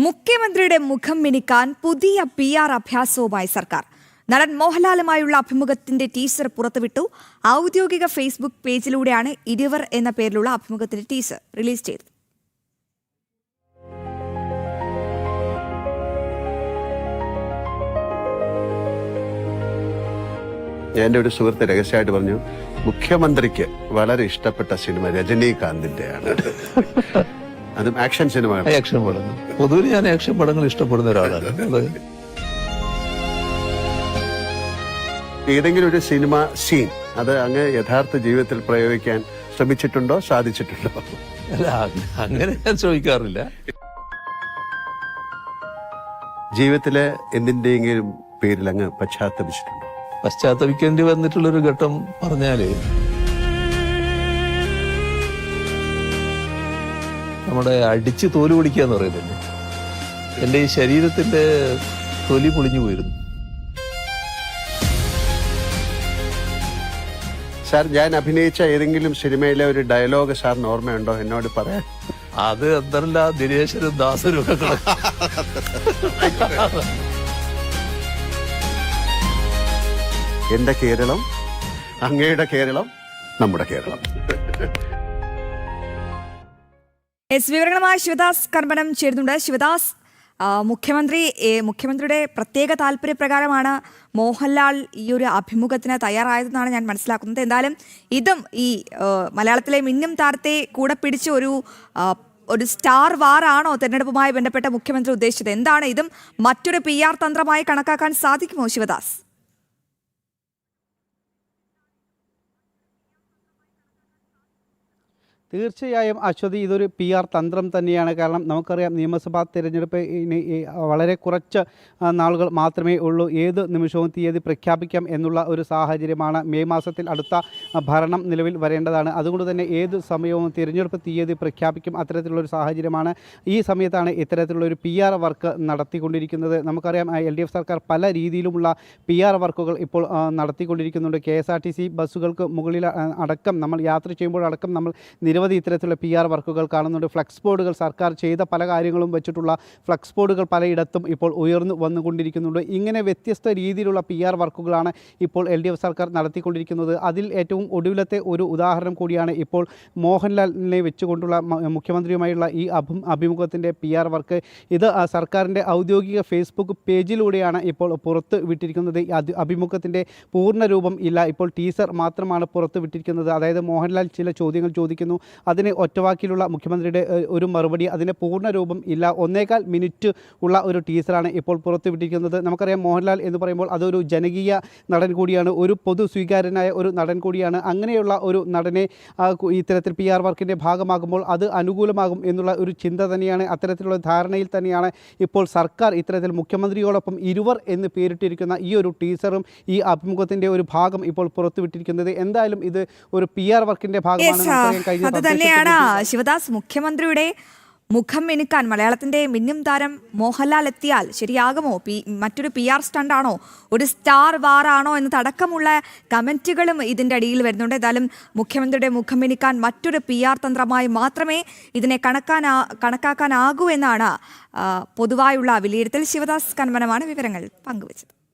മുഖ്യമന്ത്രിയുടെ മുഖം മിനുക്കാൻ പുതിയ PR അഭ്യാസവുമായി സർക്കാർ. നടൻ മോഹൻലാലുമായുള്ള അഭിമുഖത്തിന്റെ ടീസർ പുറത്തുവിട്ടു. ഔദ്യോഗിക ഫേസ്ബുക്ക് പേജിലൂടെയാണ് ഇരുവർ എന്ന പേരിലുള്ള അഭിമുഖത്തിന്റെ ടീസർ റിലീസ് ചെയ്തത്. എൻ്റെ ഒരു സുഹൃത്ത് രഹസ്യമായിട്ട് പറഞ്ഞു, മുഖ്യമന്ത്രിക്ക് വളരെ ഇഷ്ടപ്പെട്ട സിനിമ രജനീകാന്തിന്റെയാണ്. അതും ആക്ഷൻ സിനിമ. ആക്ഷൻ പടങ്ങൾ പൊതുവെ ഞാൻ ആക്ഷൻ പടങ്ങൾ ഇഷ്ടപ്പെടുന്ന ഒരാളാണ്. ഏതെങ്കിലും ഒരു സിനിമ സീൻ അത് അങ്ങ് യഥാർത്ഥ ജീവിതത്തിൽ പ്രയോഗിക്കാൻ ശ്രമിച്ചിട്ടുണ്ടോ, സാധിച്ചിട്ടുണ്ടോ? അല്ല, അങ്ങനെ ഞാൻ ചോദിക്കാറില്ല. ജീവിതത്തിലെ എന്തിന്റെയെങ്കിലും പേരിൽ അങ്ങ് പശ്ചാത്തപിച്ചിട്ടുണ്ടോ? പശ്ചാത്തപിക്കേണ്ടി വന്നിട്ടുള്ളൊരു ഘട്ടം പറഞ്ഞാല്, നമ്മുടെ അടിച്ച് തോല് പൊളിക്കുക എന്ന് പറയുന്നില്ലേ, എന്റെ ഈ ശരീരത്തിന്റെ തൊലി പൊളിഞ്ഞു പോയിരുന്നു. സാർ, ഞാൻ അഭിനയിച്ച ഏതെങ്കിലും സിനിമയിലെ ഒരു ഡയലോഗ് സാറിന് ഓർമ്മയുണ്ടോ? എന്നോട് പറയാൻ. അത് എന്തല്ല ദിനേശനും ദാസനും ഒക്കെ എന്റെ കേരളം, അങ്ങയുടെ കേരളം, നമ്മുടെ കേരളം. വിവരങ്ങളുമായി ശിവദാസ് കർമ്മനം ചേരുന്നുണ്ട്. ശിവദാസ്, മുഖ്യമന്ത്രിയുടെ പ്രത്യേക താല്പര്യപ്രകാരമാണ് മോഹൻലാൽ ഈ ഒരു അഭിമുഖത്തിന് തയ്യാറായതെന്നാണ് ഞാൻ മനസ്സിലാക്കുന്നത്. എന്തായാലും ഇതും ഈ മലയാളത്തിലെ മിന്നും താരത്തെ കൂടെ പിടിച്ച് ഒരു സ്റ്റാർ വാറാണോ തെരഞ്ഞെടുപ്പുമായി ബന്ധപ്പെട്ട മുഖ്യമന്ത്രി ഉദ്ദേശിച്ചത്? എന്താണ് ഇതും മറ്റൊരു PR തന്ത്രമായി കണക്കാക്കാൻ സാധിക്കുമോ ശിവദാസ്? തീർച്ചയായും അശ്വതി, ഇതൊരു PR തന്ത്രം തന്നെയാണ്. കാരണം നമുക്കറിയാം, നിയമസഭാ തിരഞ്ഞെടുപ്പ് ഇനി വളരെ കുറച്ച് നാളുകൾ മാത്രമേ ഉള്ളൂ. ഏത് നിമിഷവും തീയതി പ്രഖ്യാപിക്കാം എന്നുള്ള ഒരു സാഹചര്യമാണ്. മെയ് മാസത്തിൽ അടുത്ത ഭരണം നിലവിൽ വരേണ്ടതാണ്. അതുകൊണ്ട് തന്നെ ഏത് സമയവും തിരഞ്ഞെടുപ്പ് തീയതി പ്രഖ്യാപിക്കും, അത്തരത്തിലുള്ളൊരു സാഹചര്യമാണ്. ഈ സമയത്താണ് ഇത്തരത്തിലുള്ളൊരു PR വർക്ക് നടത്തിക്കൊണ്ടിരിക്കുന്നത്. നമുക്കറിയാം, LDF സർക്കാർ പല രീതിയിലുമുള്ള PR വർക്കുകൾ ഇപ്പോൾ നടത്തിക്കൊണ്ടിരിക്കുന്നുണ്ട്. KSRTC ബസ്സുകൾക്ക് മുകളിൽ അടക്കം, നമ്മൾ യാത്ര ചെയ്യുമ്പോഴടക്കം നമ്മൾ നിരവധി ഇത്തരത്തിലുള്ള PR വർക്കുകൾ കാണുന്നുണ്ട്. ഫ്ലക്സ് ബോർഡുകൾ, സർക്കാർ ചെയ്ത പല കാര്യങ്ങളും വെച്ചിട്ടുള്ള ഫ്ലക്സ് ബോർഡുകൾ പലയിടത്തും ഇപ്പോൾ ഉയർന്നു വന്നുകൊണ്ടിരിക്കുന്നുണ്ട്. ഇങ്ങനെ വ്യത്യസ്ത രീതിയിലുള്ള PR വർക്കുകളാണ് ഇപ്പോൾ LDF സർക്കാർ നടത്തിക്കൊണ്ടിരിക്കുന്നത്. അതിൽ ഏറ്റവും ഒടുവിലത്തെ ഒരു ഉദാഹരണം കൂടിയാണ് ഇപ്പോൾ മോഹൻലാലിനെ വെച്ചുകൊണ്ടുള്ള മുഖ്യമന്ത്രിയുമായുള്ള ഈ അഭിമുഖത്തിൻ്റെ PR വർക്ക്. ഇത് സർക്കാരിൻ്റെ ഔദ്യോഗിക ഫേസ്ബുക്ക് പേജിലൂടെയാണ് ഇപ്പോൾ പുറത്ത് വിട്ടിരിക്കുന്നത്. അഭിമുഖത്തിൻ്റെ പൂർണ്ണ രൂപം ഇല്ല, ഇപ്പോൾ ടീസർ മാത്രമാണ് പുറത്ത് വിട്ടിരിക്കുന്നത്. അതായത് മോഹൻലാൽ ചില ചോദ്യങ്ങൾ ചോദിക്കുന്നു, അതിന് ഒറ്റവാക്കിലുള്ള മുഖ്യമന്ത്രിയുടെ ഒരു മറുപടി, അതിൻ്റെ പൂർണ്ണ രൂപം ഇല്ല. 1.25 മിനിറ്റ് ഉള്ള ഒരു ടീസറാണ് ഇപ്പോൾ പുറത്തുവിട്ടിരിക്കുന്നത്. നമുക്കറിയാം, മോഹൻലാൽ എന്ന് പറയുമ്പോൾ അതൊരു ജനകീയ നടൻ കൂടിയാണ്, ഒരു പൊതു സ്വീകാര്യനായ ഒരു നടൻ കൂടിയാണ്. അങ്ങനെയുള്ള ഒരു നടനെ ഇത്തരത്തിൽ PR വർക്കിൻ്റെ ഭാഗമാകുമ്പോൾ അത് അനുകൂലമാകും എന്നുള്ള ഒരു ചിന്ത തന്നെയാണ്, അത്തരത്തിലുള്ള ധാരണയിൽ തന്നെയാണ് ഇപ്പോൾ സർക്കാർ ഇത്തരത്തിൽ മുഖ്യമന്ത്രിയോടൊപ്പം ഇരുവർ എന്ന് പേരിട്ടിരിക്കുന്ന ഈ ഒരു ടീസറും ഈ അഭിമുഖത്തിൻ്റെ ഒരു ഭാഗം ഇപ്പോൾ പുറത്തുവിട്ടിരിക്കുന്നത്. എന്തായാലും ഇത് ഒരു PR വർക്കിൻ്റെ ഭാഗമാണ്. അത് തന്നെയാണ് ശിവദാസ്. മുഖ്യമന്ത്രിയുടെ മുഖം മിനുക്കാൻ മലയാളത്തിന്റെ മിന്നും താരം മോഹൻലാൽ എത്തിയാൽ ശരിയാകുമോ? മറ്റൊരു PR സ്റ്റണ്ടാണോ, ഒരു സ്റ്റാർ വാറാണോ എന്നതടക്കമുള്ള കമന്റുകളും ഇതിന്റെ അടിയിൽ വരുന്നുണ്ട്. ഏതായാലും മുഖ്യമന്ത്രിയുടെ മുഖം മിനുക്കാൻ മറ്റൊരു PR തന്ത്രമായി മാത്രമേ ഇതിനെ കണക്കാക്കാനാകൂ എന്നാണ് പൊതുവായുള്ള വിലയിരുത്തൽ. ശിവദാസ് കന്മനമാണ് വിവരങ്ങൾ പങ്കുവച്ചത്.